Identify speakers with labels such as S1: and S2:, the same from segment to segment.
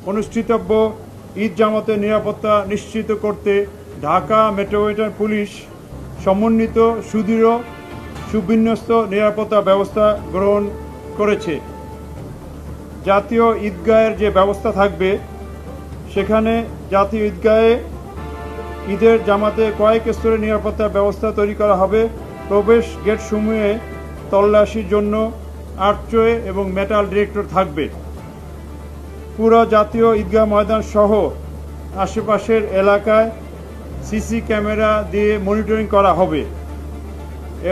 S1: অনুষ্ঠিতব্য ঈদ জামাতের নিরাপত্তা নিশ্চিত করতে ঢাকা মেট্রোপলিটন পুলিশ সমন্বিত সুদৃঢ় সুবিন্যস্ত নিরাপত্তা ব্যবস্থা গ্রহণ করেছে। জাতীয় ঈদগাহের যে ব্যবস্থা থাকবে, সেখানে জাতীয় ঈদগাহে ঈদের জামাতে কয়েক স্তরের নিরাপত্তা ব্যবস্থা তৈরি করা হবে। প্রবেশ গেটসমূহে তল্লাশির জন্য আর্চওয়ে এবং মেটাল ডিটেক্টর থাকবে। পুরো জাতীয় ঈদগাহ ময়দান সহ আশেপাশের এলাকায় সিসি ক্যামেরা দিয়ে মনিটরিং করা হবে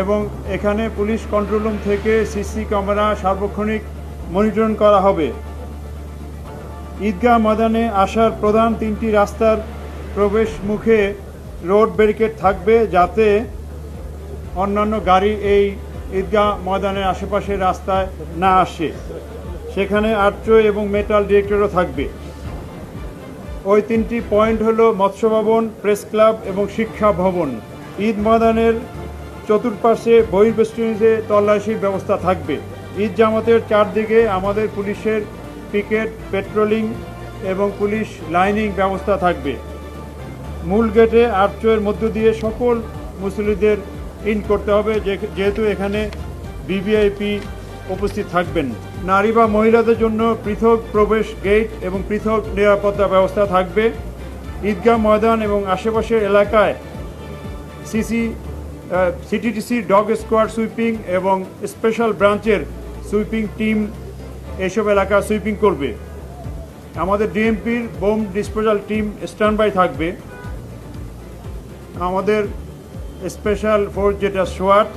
S1: এবং এখানে পুলিশ কন্ট্রোল রুম থেকে সিসি ক্যামেরা সার্বক্ষণিক মনিটরিং করা হবে। ঈদগাহ ময়দানে আসার প্রধান 3টি রাস্তার প্রবেশ মুখে রোড ব্যারিকেড থাকবে, যাতে অন্যান্য গাড়ি এই ঈদগাহ ময়দানের আশেপাশের রাস্তায় না আসে। সেখানে আর্চওয়ে এবং মেটাল ডিটেক্টরও থাকবে। ওই 3টি পয়েন্ট হলো মৎস্য ভবন, প্রেস ক্লাব এবং শিক্ষা ভবন। ঈদ ময়দানের চতুর্পাশে বহির্বেষ্টনীতে তল্লাশির ব্যবস্থা থাকবে। ঈদ জামাতের চারদিকে আমাদের পুলিশের পিকেট, পেট্রোলিং এবং পুলিশ লাইনিং ব্যবস্থা থাকবে। মূল গেটে আর্চওয়ের মধ্য দিয়ে সকল মুসল্লিদের ইন করতে হবে, যেহেতু এখানে ভিভিআইপি উপস্থিত থাকবেন। নারী বা মহিলাদের জন্য পৃথক প্রবেশ গেট এবং পৃথক নিরাপত্তা ব্যবস্থা থাকবে। ঈদগাহ ময়দান এবং আশেপাশের এলাকায় সিটিটিসি ডগ স্কোয়াড সুইপিং এবং স্পেশাল ব্রাঞ্চের সুইপিং টিম এইসব এলাকা সুইপিং করবে। আমাদের ডিএমপির bomb disposal team stand by থাকবে। আমাদের স্পেশাল ফোর্স যেটা সোয়াট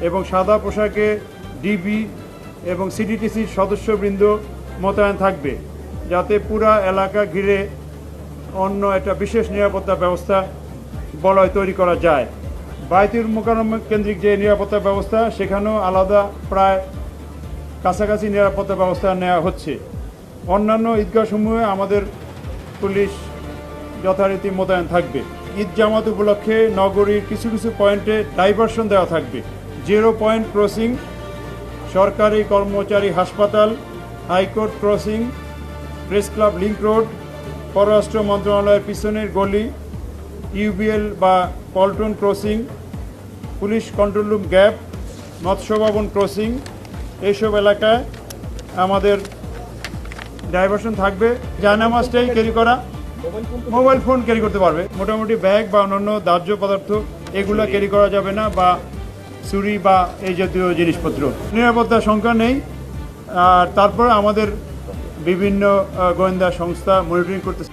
S1: এবং সাদা পোশাকে ডিবি এবং সিটিটিসির সদস্যবৃন্দ মোতায়েন থাকবে, যাতে পুরা এলাকা ঘিরে অন্য একটা বিশেষ নিরাপত্তা ব্যবস্থা বলয় তৈরি করা যায়। বায়তুল মোকাররম কেন্দ্রিক যে নিরাপত্তা ব্যবস্থা, সেখানেও আলাদা প্রায় কাছাকাছি নিরাপত্তা ব্যবস্থা নেওয়া হচ্ছে। অন্যান্য ঈদগাহসমূহে আমাদের পুলিশ যথারীতি মোতায়েন থাকবে। ঈদ জামাত উপলক্ষে নগরীর কিছু কিছু পয়েন্টে ডাইভারশন দেওয়া থাকবে। 0 পয়েন্ট ক্রসিং, সরকারি কর্মচারী হাসপাতাল, high court crossing, press club link road, পররাষ্ট্র মন্ত্রণালয়ের পিছনের গলি, ইউবিএল বা Paltan crossing, police control room gap, মৎস্য ভবন ক্রসিং, এইসব এলাকায় আমাদের ডাইভারশন থাকবে। জায়নামাজটাই ক্যারি করা, মোবাইল ফোন ক্যারি করতে পারবে। মোটামুটি ব্যাগ বা অন্যান্য দাহ্য পদার্থ এগুলো ক্যারি করা যাবে না, বা ছুরি বা এই জাতীয় জিনিসপত্র। নিরাপত্তার সংখ্যা নেই। আর তারপরে আমাদের বিভিন্ন গোয়েন্দা সংস্থা মনিটরিং করতেছে।